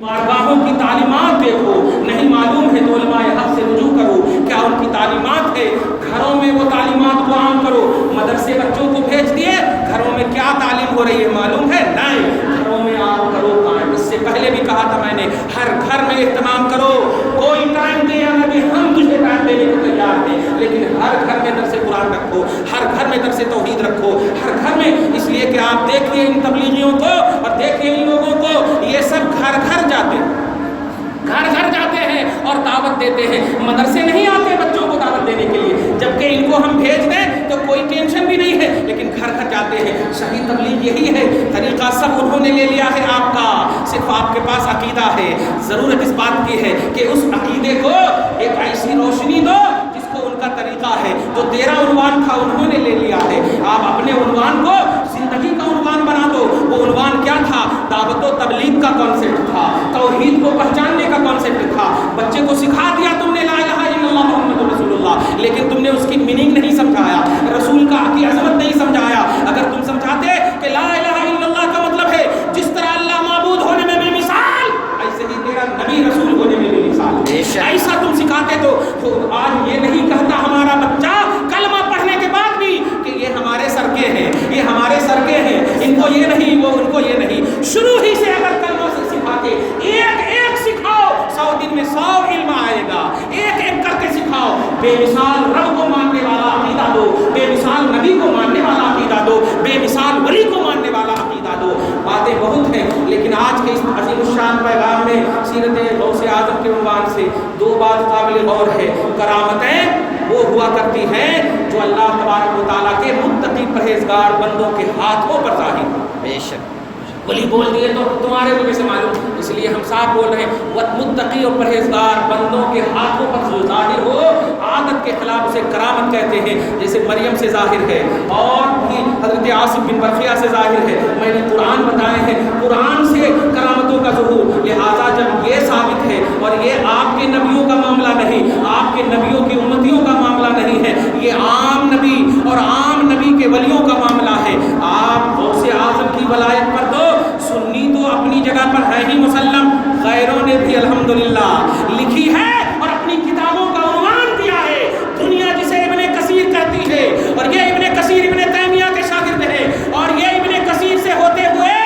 بارگاہوں کی تعلیمات دیکھو، نہیں معلوم ہے تو علماء حق سے رجوع کرو، کیا ان کی تعلیمات ہے، گھروں میں وہ تعلیمات کو عام کرو۔ مدرسے بچوں کو بھیج دیے، گھروں میں کیا تعلیم ہو رہی ہے معلوم ہے؟ نہیں، گھروں میں عام کرو قائم۔ اس سے پہلے بھی کہا تھا میں نے، ہر گھر میں اہتمام کرو، کوئی ٹائم دے یا نہ دے ہم تجھے ٹائم دینے کو تیار ہیں، لیکن ہر گھر میں درس قرآن رکھو، ہر گھر میں درس توحید رکھو، ہر گھر میں، اس لیے کہ آپ دیکھیے ان تبلیغیوں کو اور دیکھیے ان لوگوں کو، یہ سب گھر گھر جاتے ہیں، گھر گھر جاتے ہیں اور دعوت دیتے ہیں، مدرسے نہیں آتے بچوں کو دعوت دینے کے لیے، جبکہ ان کو ہم بھیج دیں تو کوئی ٹینشن بھی نہیں ہے، لیکن گھر گھر جاتے ہیں۔ صحیح تبلیغ یہی ہے، طریقہ سب انہوں نے لے لیا ہے آپ کا، صرف آپ کے پاس عقیدہ ہے۔ ضرورت اس بات کی ہے کہ اس عقیدے کو ایک ایسی روشنی دو جس کو ان کا طریقہ ہے، جو تیرا عنوان تھا انہوں نے لے لیا ہے، آپ اپنے عنوان کو زندگی کا عنوان بنا دو۔ وہ عنوان کیا تھا؟ دعوت و تبلیغ کا کانسیپٹ تھا، توحید کو پہچاننے کا کانسیپٹ تھا۔ بچے کو سکھا دیا تم نے لا الہ الا اللہ محمد رسول اللہ، لیکن تم نے اس کی میننگ نہیں سمجھایا، رسول کا کی عظمت نہیں سمجھایا۔ اگر تم سمجھاتے کہ لا الہ الا اللہ کا مطلب ہے جس طرح اللہ معبود ہونے میں بے مثال، ایسے ہی تیرا نبی رسول ہونے میں بے مثال، ایسا تم سکھاتے تو آج یہ نہیں کہتا ہمارا بچہ کلمہ پڑھنے کے بعد بھی کہ یہ ہمارے سرکے ہیں، یہ ہمارے سرکے ہیں، ان کو یہ نہیں، وہ ان کو یہ نہیں۔ شروع ہی سے اگر کلمہ سے سکھا کے ایک ایک سکھاؤ، 100 دن میں 100 علم آئے گا، ایک ایک کر کے سکھاؤ۔ بے مثال رب کو ماننے والا عقیدہ دو، بے مثال نبی کو ماننے والا عقیدہ دو، بے مثال ولی کو ماننے والا عقیدہ دو۔ باتیں بہت ہیں، لیکن آج کے اس عظیم الشان پیغام میں سیرت غوث اعظم کے عنوان سے 2 بات قابل غور ہے۔ کرامتیں وہ ہوا کرتی ہیں جو اللہ تبارک و تعالیٰ کے متقی پرہیزگار بندوں کے ہاتھوں پر ظاہر ہو۔ بے شک ولی بول دیے تو تمہارے کو کیسے معلوم؟ اس لیے ہم صاحب بول رہے ہیں متقی اور پرہیزگار بندوں کے ہاتھوں پر جو ظاہر ہو، عادت کے خلاف اسے کرامت کہتے ہیں، جیسے مریم سے ظاہر ہے اور بھی حضرت عاصم بن برقیہ سے ظاہر ہے۔ میں نے قرآن بتائے ہیں، قرآن سے کرامتوں کا ظہور، لہٰذا جب یہ ثابت ہے اور یہ آپ کے نبیوں کا معاملہ نہیں، آپ کے نبیوں کی امتیوں کا معاملہ نہیں ہے، یہ عام نبی اور عام نبی کے ولیوں کا معاملہ ہے۔ آپ غوث اعظم کی ولایت پر دو، سنی تو اپنی جگہ پر ہے ہی مسلم، غیروں نے بھی الحمدللہ لکھی ہے اور اپنی کتابوں کا عنوان دیا ہے۔ دنیا جسے ابن کثیر کہتی ہے، اور یہ ابن کثیر ابن تیمیہ کے شاگرد ہے، اور یہ ابن کثیر سے ہوتے ہوئے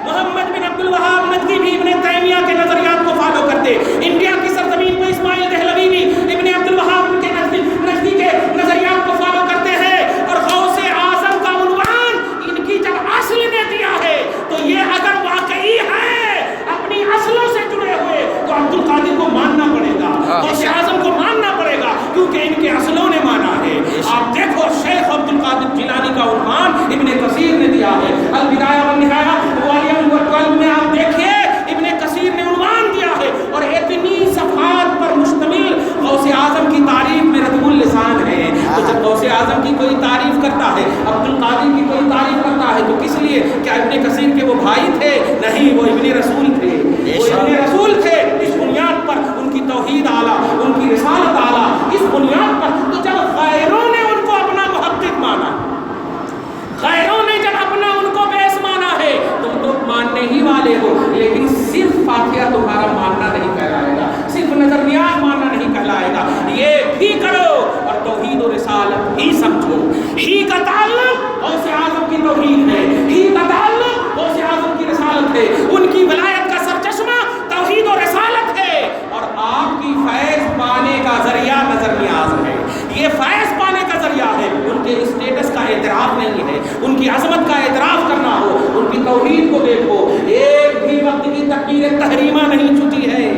محمد بن عبد الوہاب ندوی بھی ابن تیمیہ کے نظریات کو فالو کرتے، انڈیا کی سرزمین پر اسماعیل دہلوی بھی ابن عبد الوہاب کے نزدیک کے نظریات کو فالو کرتے ہیں، اور غوث اعظم کا عنوان ان کی جب اصل نے دیا ہے تو یہ اگر واقعی ہے اپنی اصلوں سے جڑے ہوئے تو عبد القادر کو ماننا پڑے گا، غوث اعظم کو ماننا پڑے گا، کیونکہ ان کے اصلوں نے مانا ہے۔ آپ دیکھو شیخ عبد القادر جیلانی کا عنوان ابن کثیر نے دیا ہے، البدایہ والنہایہ والیوم 12 میں آپ دیکھیے ابن کثیر نے عنوان دیا ہے، اور اتنی صفحات پر مشتمل غوث اعظم کی تعریف میں ردم اللسان ہے۔ تو جب غوث اعظم کی کوئی تعریف کرتا ہے، عبد القادر کی کوئی تعریف کرتا ہے، تو کس لیے؟ کیا ابن کثیر کے وہ بھائی تھے؟ نہیں، وہ ابن رسول تھے، وہ ابن رسول تھے۔ اس بنیاد پر ان کی توحید اعلیٰ، ان کی رسالت اعلیٰ، اس بنیاد پر تو جب غیروں نے ان کو اپنا محقق مانا، غیروں نے جب اپنا ان کو بیس مانا ہے، تم تو ماننے ہی والے ہو، لیکن صرف فاتحہ تمہارا ماننا نہیں کہلائے گا، صرف نظر نیاز ماننا نہیں کہلائے گا، یہ بھی کرو اور توحید و رسالت بھی سمجھو۔ ہی کا تعلق غوث اعظم کی توحید ہے، ہی کا تعلق غوث اعظم کی رسالت ہے، ان کی ولایت کا سرچشمہ توحید و رسالت ہے، اور آپ کی فیض پانے کا ذریعہ نظر نیاز ہے۔ یہ فیض پانے کا ذریعہ ہے، ان کے اسٹیٹس کا اعتراف نہیں ہے، ان کی عظمت کا اعتراف کرنا ہو، ان کی توحید کو دیکھو، ایک بھی وقت کی تکبیر تحریمہ نہیں چھٹی ہے،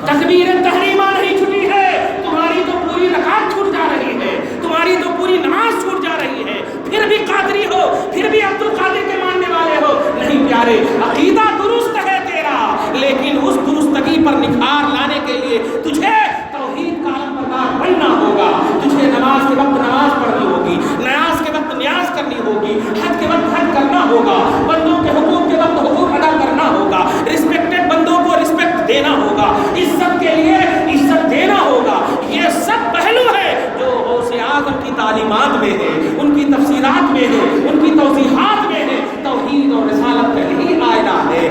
تکبیر تحریمہ نہیں چھٹی ہے، تمہاری تو پوری رکعت چھوٹ جا رہی ہے، تمہاری تو پوری نماز چھوٹ جا رہی ہے، پھر بھی قادری ہو، پھر بھی عبد القادر کے ماننے والے ہو۔ نہیں پیارے، عقیدہ درست ہے تیرا، لیکن اس درستگی پر نکھار لانے کے لیے تجھے توحید کا علم بردار بننا ہوگا، تجھے نماز کے وقت نماز پڑھنی ہوگی، نیاز کے وقت نیاز کرنی ہوگی، حج کے وقت حج کرنا ہوگا، بندوں کے حقوق کے وقت حقوق ادا کرنا ہوگا، رسپیکٹڈ بندوں کو رسپیکٹ دینا ہوگا، عزت کے لیے عزت دینا ہوگا۔ یہ سب پہلو ہے جو غوث اعظم کی تعلیمات میں ہے، ان کی تفسیرات میں ہے، ان کی توضیحات میں ہے۔ توحید اور رسالت کا یہی آئینہ ہے،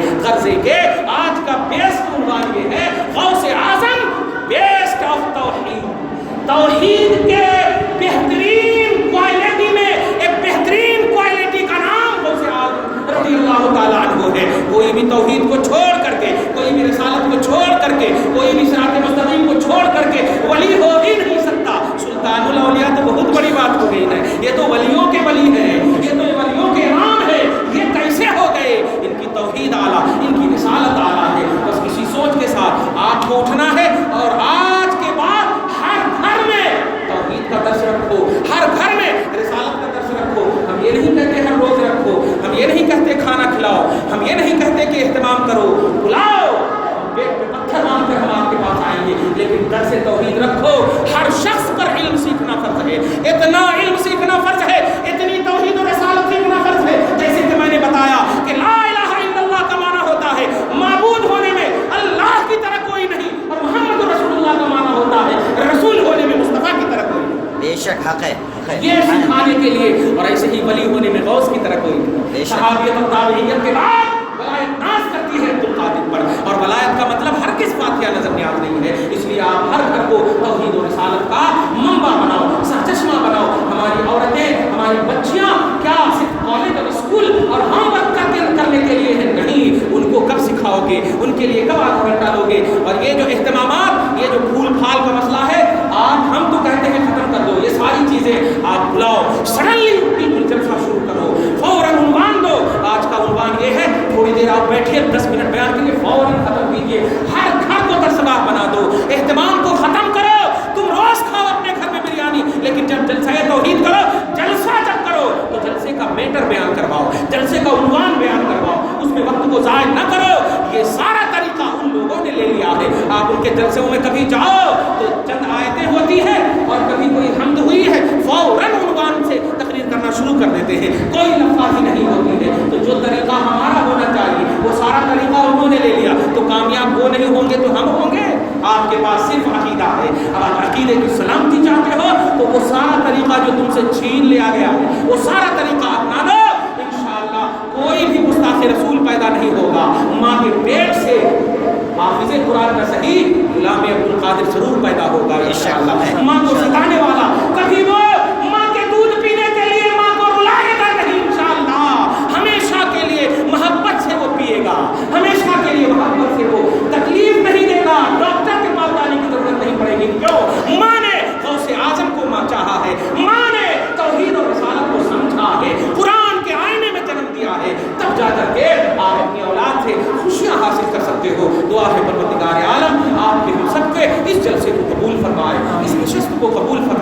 یہ ہے غوث اعظم بیسٹ آف توحید، توحید کے بہترین کوالٹی میں ایک بہترین کوالٹی کا نام غوث اعظم رضی اللہ تعالیٰ عنہ ہے۔ کوئی بھی توحید کو چھوڑ کر کے، کوئی بھی رسالت کو چھوڑ کر کے، کوئی بھی صراط مستقیم کو چھوڑ کر کے ولی ہو ہی نہیں سکتا۔ سلطان الاولیاء تو بہت بڑی بات ہو گئی ہے، یہ تو ولیوں کے ولی ہیں، یہ تو ولیوں کے امام ہے، یہ کیسے ہو گئے؟ ان کی توحید اعلیٰ، ان کی رسالت اعلیٰ ہے۔ بس اسی سوچ کے ساتھ آپ کو اٹھنا ہے اور آج کے بعد ہر گھر میں توحید کا درس رکھو، ہر گھر میں رسالت کا درس رکھو۔ ہم یہ نہیں کہتے ہر روز رکھو، ہم یہ نہیں کہتے کھانا کھلاؤ، ہم یہ نہیں کہتے کہ اہتمام کرو، بلاؤ، پیٹ پہ پتھر مانگ کر ہم آپ کے پاس آئیں گے، لیکن درس توحید رکھو۔ ہر شخص پر علم سیکھنا فرض ہے، اتنا علم سیکھنا فرض ہے، اتنی توحید و رسالت سیکھنا فرض ہے، جیسے کہ میں نے بتایا کہ لا الہ الا اللہ کا معنی ہوتا ہے معبود ہونے میں اللہ کی طرح کوئی نہیں، اور محمد رسول اللہ کا معنی ہوتا ہے رسول ہونے میں مصطفیٰ کی طرح کوئی نہیں۔ بے شک حق ہے، یہ سکھانے کے لیے، اور ایسے ہی ولی ہونے میں غوث کی طرح کوئی نہیں۔ صحابیت اور تابعیت کے بعد ولایت ناز کرتی ہے عبد القادر پر، اور ولایت کا مطلب ہر کس فاتحہ نظر نیاز نہیں ہے۔ اس لیے آپ ہر گھر کو توحید و رسالت کا منبع بناؤ، سرچشمہ بناؤ۔ ہماری عورتیں، ہماری بچیاں کیا صرف کالج اور اسکول اور ہوم ورک کرنے کے لیے ہے؟ نہیں، ان کو کب سکھاؤ گے، ان کے لیے کب آدھا گھنٹہ ڈالو گے؟ اور یہ جو اہتمامات، یہ جو پھول پھال کا مسئلہ ہے، آپ ہم تو کہتے ہیں ختم کر دو، یہ ساری چیزیں آپ بلاؤ، سڈنلی بالکل جلسہ شروع کرو، فوراً عنوان دو۔ آج کا عنوان یہ ہے، تھوڑی دیر آپ بیٹھیے، 10 منٹ بیان کے لیے فوراً ختم کیجیے، ہر گھر کو درسگاہ بنا دو، اہتمام کو ختم کرو۔ تم روز کھاؤ اپنے گھر میں بریانی، لیکن جب جلسہ توحید کرو، جلسہ جب کرو تو جلسے کا میٹر بیان کرواؤ، جلسے کا عنوان بیان کرواؤ، اس میں وقت کو ضائع نہ کرو۔ یہ سارا طریقہ ان لوگوں نے لے لیا ہے۔ آپ ان کے جلسوں میں کبھی جاؤ تو چند آیتیں ہوتی ہیں اور کبھی کوئی حمد ہوئی ہے، فوراً عنوان سے تقریر کرنا شروع کر دیتے ہیں، کوئی لفظی نہیں ہوتی ہے۔ تو جو طریقہ ہمارا ہونا چاہیے وہ سارا طریقہ انہوں نے لے لیا، تو کامیاب وہ نہیں ہوں گے تو ہم ہوں گے۔ آپ کے پاس صرف عقیدہ ہے، اب آپ عقیدے کی سلامتی چاہتے ہو تو وہ سارا طریقہ جو تم سے چھین لیا گیا ہے وہ سارا طریقہ اپنا لو، انشاءاللہ کوئی بھی گستاخ رسول پیدا نہیں ہوگا۔ ماں کے پیٹ سے حافظ قرآن کا صحیح غلام عبد القادر ضرور پیدا ہوگا انشاءاللہ۔ ماں کو ستانے والا کبھی وہ ماں کے دودھ پینے کے لیے ماں کو رلائے گا نہیں، انشاءاللہ ہمیشہ کے لیے محبت سے وہ پیے گا، ہمیشہ کے لیے محبت سے وہ تکلیف نہیں دے گا، ڈاکٹر کے پاس جانے کی ضرورت نہیں پڑے گی۔ کیوں؟ ماں نے غوث اعظم کو ماں چاہا ہے، ماں نے توحید اور رسالت کو سمجھا ہے، قرآن کے آئینے میں جنم دیا ہے، تب جا کر کے آپ اپنی اولاد سے خوشیاں حاصل کر سکتے ہو۔ دعا ہے پروردگار عالم آپ کے ہم سب کے اس جلسے کو قبول فرمائے، اس نشست کو قبول فرمائے۔